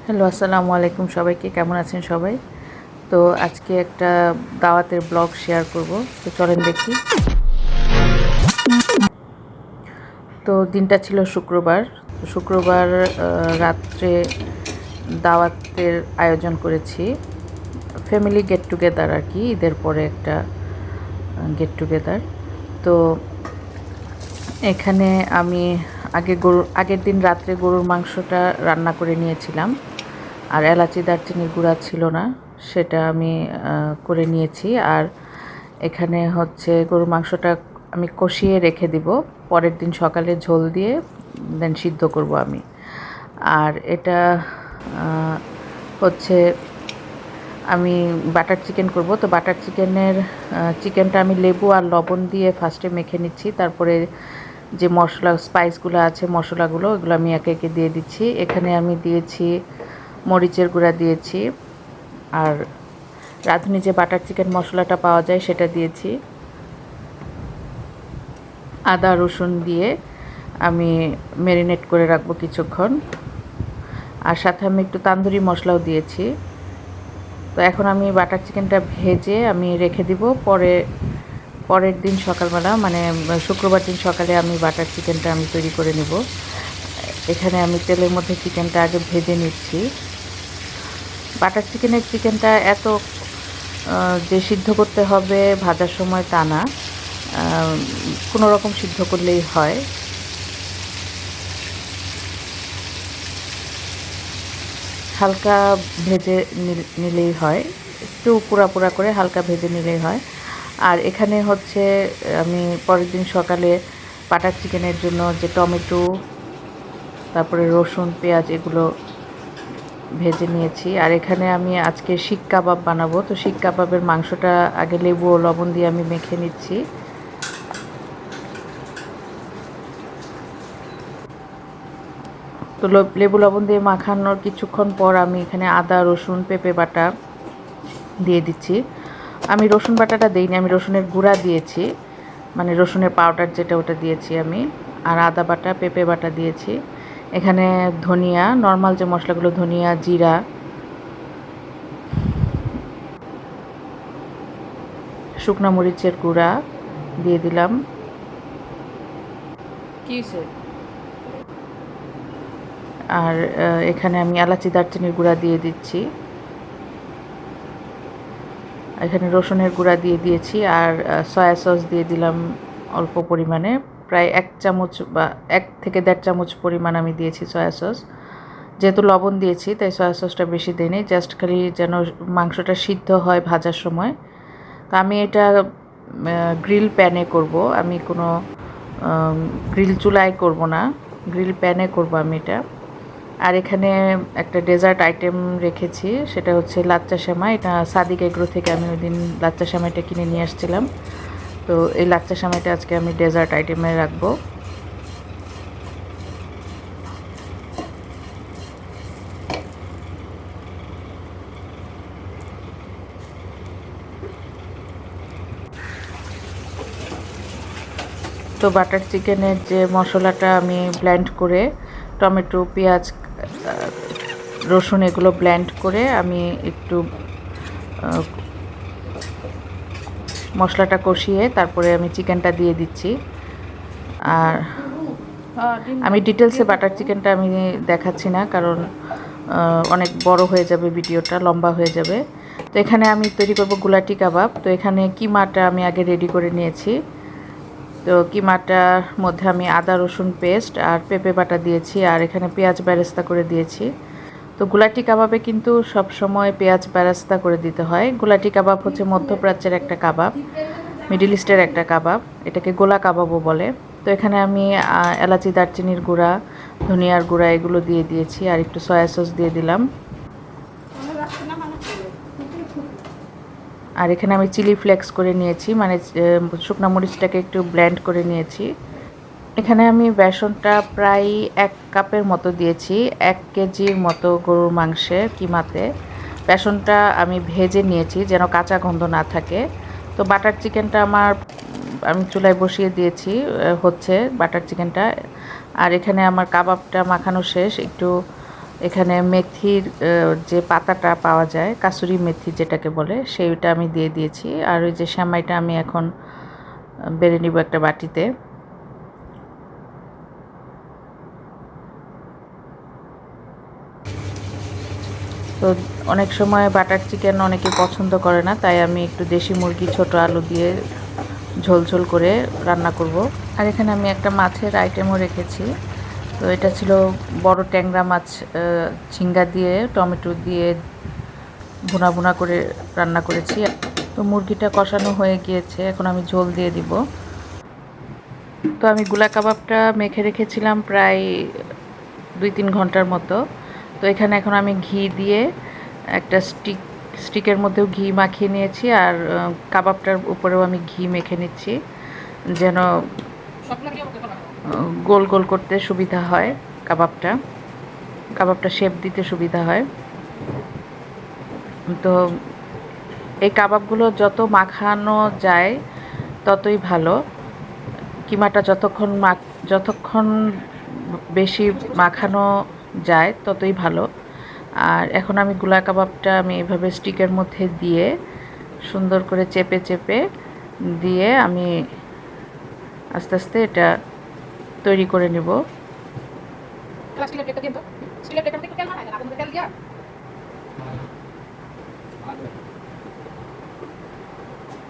Hello, আসসালামু আলাইকুম সবাইকে। কেমন আছেন সবাই? তো আজকে একটা দাওয়াতের ব্লগ শেয়ার করব। তো চলেন দেখি। তো দিনটা ছিল শুক্রবার। শুক্রবার রাত্রে দাওয়াতের আয়োজন করেছি। ফ্যামিলি গেট টুগেদার আর কি, ঈদের পরে একটা গেট টুগেদার। তো এখানে আমি আগের দিন রাত্রে গরুর মাংসটা রান্না করে নিয়েছিলাম। আর এলাচি দারচিনির গুঁড়া ছিল না, সেটা আমি করে নিয়েছি। আর এখানে হচ্ছে গরুর মাংসটা আমি কষিয়ে রেখে দিব, পরের দিন সকালে ঝোল দিয়ে দেন সিদ্ধ করব আমি। আর এটা হচ্ছে আমি বাটার চিকেন করব। তো বাটার চিকেনটা আমি লেবু আর লবণ দিয়ে ফার্স্টে মেখে নিচ্ছি, তারপরে যে মশলা স্পাইসগুলো আছে মশলাগুলো ওগুলো আমি একে একে দিয়ে দিচ্ছি। এখানে আমি দিয়েছি মরিচের গুঁড়া দিয়েছি, আর রাঁধুনি যে বাটার চিকেন মশলাটা পাওয়া যায় সেটা দিয়েছি। আদা রসুন দিয়ে আমি ম্যারিনেট করে রাখবো কিছুক্ষণ। আর সাথে আমি একটু তান্দুরি মশলাও দিয়েছি। তো এখন আমি বাটার চিকেনটা ভেজে আমি রেখে দিব, পরের দিন সকালবেলা মানে শুক্রবার দিন সকালে আমি বাটার চিকেনটা আমি তৈরি করে নেব। এখানে আমি তেলের মধ্যে চিকেনটা আগে ভেজে নিচ্ছি। বাটার চিকেনটা এত যে সিদ্ধ করতে হবে ভাজার সময় তা না, কোনো রকম সিদ্ধ করলেই হয়। হালকা ভেজে নিলেই হয়, একটু পোড়া পোড়া করে হালকা ভেজে নিলেই হয়। আর এখানে হচ্ছে আমি পরের দিন সকালে বাটার চিকেনের জন্য যে টমেটো, তারপরে রসুন পেঁয়াজ এগুলো ভেজে নিয়েছি। আর এখানে আমি আজকে শিক কাবাব বানাবো। তো শিক কাবাবের মাংসটা আগে লেবু ও লবণ দিয়ে আমি মেখে নিচ্ছি। তো লেবু লবণ দিয়ে মাখানোর কিছুক্ষণ পর আমি এখানে আদা রসুন পেঁপে বাটা দিয়ে দিচ্ছি। আমি রসুন বাটাটা দিইনি, আমি রসুনের গুঁড়া দিয়েছি, মানে রসুনের পাউডার যেটা ওটা দিয়েছি আমি। আর আদা বাটা পেঁপে বাটা দিয়েছি। এখানে ধনিয়া, নর্মাল যে মশলাগুলো ধনিয়া জিরা, শুকনো মরিচের গুঁড়া দিয়ে দিলাম। আর এখানে আমি এলাচি দারচিনির গুঁড়া দিয়ে দিচ্ছি। এখানে রসুনের গুঁড়া দিয়ে দিয়েছি। আর সয়া সস দিয়ে দিলাম অল্প পরিমাণে, প্রায় 1 চামচ বা 1 থেকে 1.5 চামচ পরিমাণ আমি দিয়েছি সয়া সস। যেহেতু লবণ দিয়েছি তাই সয়া সসটা বেশি দিইনি, জাস্ট খালি যেন মাংসটা সিদ্ধ হয় ভাজার সময়। তো আমি এটা গ্রিল প্যানে করব, আমি কোনো গ্রিল চুলায় করব না, গ্রিল প্যানে করব আমি এটা। আর এখানে একটা ডেজার্ট আইটেম রেখেছি, সেটা হচ্ছে লাচ্চা সেমাই। এটা সাদিক এগ্রো থেকে আমি ওই দিন লাচ্চা সেমাইটা কিনে নিয়ে আসছিলাম। তো এই লাচ্চা সেমাইটা আজকে আমি ডেজার্ট আইটেমে রাখবো। তো বাটার চিকেনের যে মশলাটা আমি ব্লেন্ড করে টমেটো পেঁয়াজ রসুন এগুলো ব্লেন্ড করে আমি একটু মশলাটা কষিয়ে তারপরে আমি চিকেনটা দিয়ে দিচ্ছি। আর আমি ডিটেলসে বাটার চিকেনটা আমি দেখাচ্ছি না, কারণ অনেক বড় হয়ে যাবে, ভিডিওটা লম্বা হয়ে যাবে। তো এখানে আমি তৈরি করব গুলাটি কাবাব। তো এখানে কিমাটা আমি আগে রেডি করে নিয়েছি। তো কিমাটার মধ্যে আমি আদা রসুন পেস্ট আর পেঁপে বাটা দিয়েছি, আর এখানে পেঁয়াজ বেরেস্তা করে দিয়েছি। তো গুলাটি কাবাবে কিন্তু সব সময় পেঁয়াজ বেরেস্তা করে দিতে হয়। গুলাটি কাবাব হচ্ছে মধ্যপ্রাচ্যের একটা কাবাব, মিডল ইস্টের একটা কাবাব, এটাকে গোলা কাবাবও বলে। তো এখানে আমি এলাচি দারচিনির গুঁড়া ধনিয়ার গুঁড়া এগুলো দিয়ে দিয়েছি, আর একটু সয়া সস দিয়ে দিলাম। আর এখানে আমি চিলি ফ্লেক্স করে নিয়েছি, মানে শুকনো মরিচটাকে একটু ব্লেন্ড করে নিয়েছি। এখানে আমি বেসনটা প্রায় 1 কাপের মতো দিয়েছি, 1 কেজির মতো গরুর মাংসের কিমাতে। বেসনটা আমি ভেজে নিয়েছি যেন কাঁচা গন্ধ না থাকে। তো বাটার চিকেনটা আমি চুলায় বসিয়ে দিয়েছি, হচ্ছে বাটার চিকেনটা। আর এখানে আমার কাবাবটা মাখানো শেষ, একটু এখানে মেথির যে পাতাটা পাওয়া যায়, কাসুরি মেথি যেটাকে বলে, সেইটা আমি দিয়ে দিয়েছি। আর ওই যে সেমাইটা আমি এখন বেড়ে নিব একটা বাটিতে। তো অনেক সময় বাটার চিকেন অনেকে পছন্দ করে না, তাই আমি একটু দেশি মুরগি ছোট আলু দিয়ে ঝোল ঝোল করে রান্না করব। আর এখানে আমি একটা মাছের আইটেমও রেখেছি। তো এটা ছিল বড় ট্যাংরা মাছ, ঝিঙ্গা দিয়ে টমেটো দিয়ে ভুনা ভুনা করে রান্না করেছি। তো মুরগিটা কষানো হয়ে গিয়েছে, এখন আমি ঝোল দিয়ে দিব। তো আমি গুলা কাবাবটা মেখে রেখেছিলাম প্রায় 2-3 ঘন্টার মতো। তো এখানে এখন আমি ঘি দিয়ে একটা স্টিকের মধ্যেও ঘি মাখিয়ে নিয়েছি, আর কাবাবটার উপরেও আমি ঘি মেখে নিচ্ছি, যেন গোল গোল করতে সুবিধা হয়, কাবাবটা শেপ দিতে সুবিধা হয়। তো এই কাবাবগুলো যত মাখানো যায় ততই ভালো। কিমাটা যতক্ষণ বেশি মাখানো যায় ততই ভালো। আর এখন আমি গুলা কাবাবটা আমি এভাবে স্টিকের মধ্যে দিয়ে সুন্দর করে চেপে চেপে দিয়ে আমি আস্তে আস্তে এটা তৈরি করে নেব।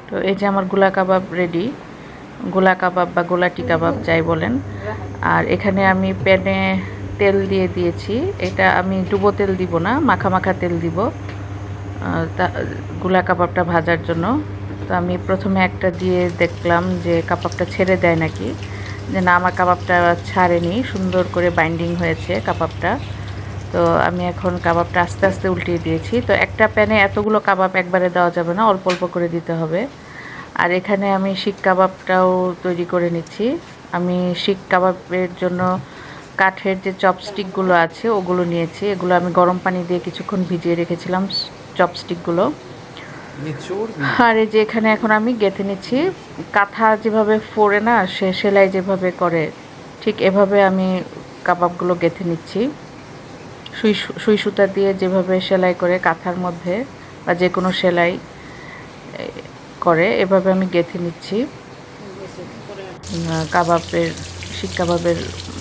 তো এই যে আমার গুলা কাবাব রেডি, গোলা কাবাব বা গোলাটি কাবাব যাই বলেন। আর এখানে আমি প্যানে তেল দিয়ে দিয়েছি। এটা আমি ডুবো তেল দিব না, মাখা মাখা তেল দিব গোলা কাবাবটা ভাজার জন্য। তো আমি প্রথমে একটা দিয়ে দেখলাম যে কাবাবটা ছেড়ে দেয় নাকি, যে না, আমার কাবাবটা ছাড়েনি, সুন্দর করে বাইন্ডিং হয়েছে কাবাবটা। তো আমি এখন কাবাবটা আস্তে আস্তে উল্টিয়ে দিয়েছি। তো একটা প্যানে এতগুলো কাবাব একবারে দেওয়া যাবে না, অল্প অল্প করে দিতে হবে। আর এখানে আমি শিক কাবাবটাও তৈরি করে নিচ্ছি। আমি শিক কাবাবের জন্য কাঠের যে চপস্টিকগুলো আছে ওগুলো নিয়েছি। এগুলো আমি গরম পানি দিয়ে কিছুক্ষণ ভিজিয়ে রেখেছিলাম, চপস্টিকগুলো। আর এই যে এখানে এখন আমি গেঁথে নিচ্ছি। কাঁথা যেভাবে ফোড়ে না, সেলাই যেভাবে করে, ঠিক এভাবে আমি কাবাবগুলো গেঁথে নিচ্ছি। সুই সুতা দিয়ে যেভাবে সেলাই করে কাঁথার মধ্যে বা যে কোনো সেলাই করে, এভাবে আমি গেঁথে নিচ্ছি শিক কাবাবের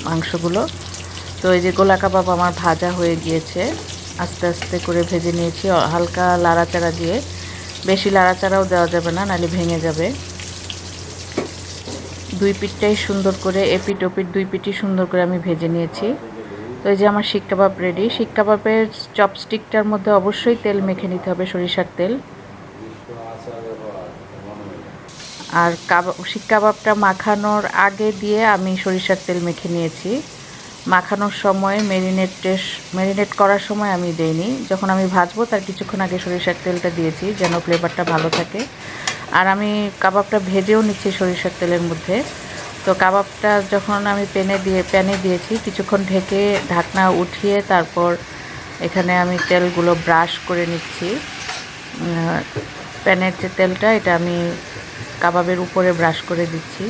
মাংসগুলো। তো এই যে গোলা কাবাব আমার ভাজা হয়ে গিয়েছে, আস্তে আস্তে করে ভেজে নিয়েছি হালকা লাড়াচাড়া দিয়ে। বেশি লাড়াচাড়াও দেওয়া যাবে না, নাহলে ভেঙে যাবে। দুই পিঠটাই সুন্দর করে, এপিট ওপিট দুই পিঠই সুন্দর করে আমি ভেজে নিয়েছি। তো এই যে আমার শিক কাবাব রেডি। শিক কাবাবের চপস্টিকটার মধ্যে অবশ্যই তেল মেখে নিতে হবে, সরিষার তেল। আর শিক কাবাবটা মাখানোর আগে দিয়ে আমি সরিষার তেল মেখে নিয়েছি। মাখানোর সময় ম্যারিনেট করার সময় আমি দেইনি, যখন আমি ভাজবো তার কিছুক্ষণ আগে সরিষার তেলটা দিয়েছি, যেন ফ্লেভারটা ভালো থাকে। আর আমি কাবাবটা ভেজেও নিচ্ছি সরিষার তেলের মধ্যে। তো কাবাবটা যখন আমি প্যানে দিয়েছি, কিছুক্ষণ ঢেকে ঢাকনা উঠিয়ে তারপর এখানে আমি তেলগুলো ব্রাশ করে নিচ্ছি। প্যানের যে তেলটা, এটা আমি কাবাবের উপরে ব্রাশ করে দিচ্ছি।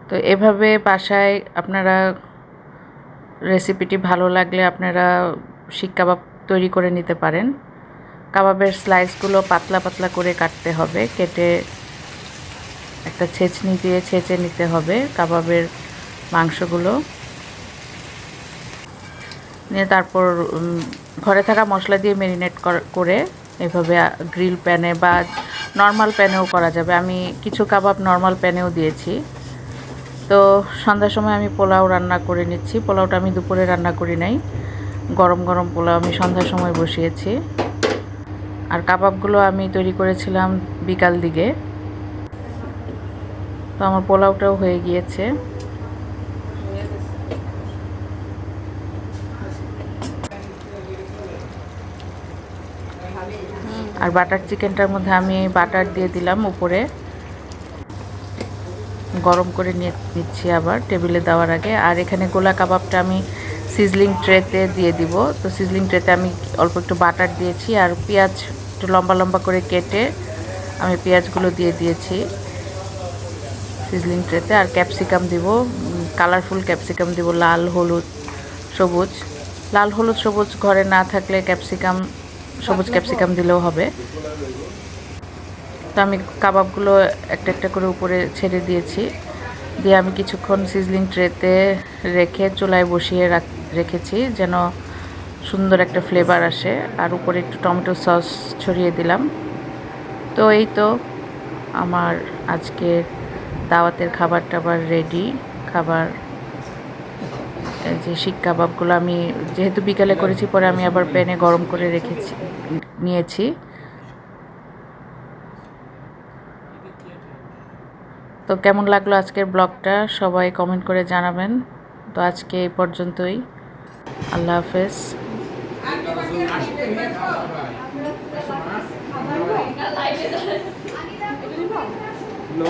তো এভাবে বাসায় আপনারা রেসিপিটি ভালো লাগলে আপনারা শিক কাবাব তৈরি করে নিতে পারেন। কাবাবের স্লাইসগুলো পাতলা পাতলা করে কাটতে হবে, কেটে একটা ছেঁচনি দিয়ে ছেঁচে নিতে হবে কাবাবের মাংসগুলো নিয়ে। তারপর ঘরে থাকা মশলা দিয়ে ম্যারিনেট করে এভাবে গ্রিল প্যানে বা নর্মাল প্যানেও করা যাবে। আমি কিছু কাবাব নর্মাল প্যানেও দিয়েছি। তো সন্ধ্যার সময় আমি পোলাও রান্না করে নিচ্ছি। পোলাওটা আমি দুপুরে রান্না করি নাই, গরম গরম পোলাও আমি সন্ধ্যার সময় বসিয়েছি। আর কাবাবগুলো আমি তৈরি করেছিলাম বিকাল দিকে। তো আমার পোলাওটাও হয়ে গিয়েছে। আর বাটার চিকেনটার মধ্যে আমি বাটার দিয়ে দিলাম উপরে, গরম করে নিচ্ছি আবার টেবিলে দেওয়ার আগে। আর এখানে গোলা কাবাবটা আমি সিজলিং ট্রেতে দিয়ে দিব। তো সিজলিং ট্রেতে আমি অল্প একটু বাটার দিয়েছি, আর পেঁয়াজ একটু লম্বা লম্বা করে কেটে আমি পেঁয়াজগুলো দিয়ে দিয়েছি। সিজলিং ট্রেতে। আর ক্যাপসিকাম দিব, কালারফুল ক্যাপসিকাম দিব, লাল হলুদ সবুজ। লাল হলুদ সবুজ ঘরে না থাকলে ক্যাপসিকাম, সবুজ ক্যাপসিকাম দিলেও হবে। তো আমি কাবাবগুলো একটা একটা করে উপরে ছেড়ে দিয়েছি, দিয়ে আমি কিছুক্ষণ সিজলিং ট্রেতে রেখে চুলায় বসিয়ে রেখেছি যেন সুন্দর একটা ফ্লেভার আসে। আর উপরে একটু টমেটো সস ছড়িয়ে দিলাম। তো এই তো আমার আজকের দাওয়াতের খাবার টাবার রেডি। খাবার এই যে শিক কাবাবগুলো আমি যেহেতু বিকালে করেছি, পরে আমি আবার প্যানে গরম করে নিয়েছি। তো কেমন লাগলো আজকের ব্লগটা সবাই কমেন্ট করে জানাবেন। তো আজকে এই পর্যন্তই, আল্লাহ হাফেজ। No.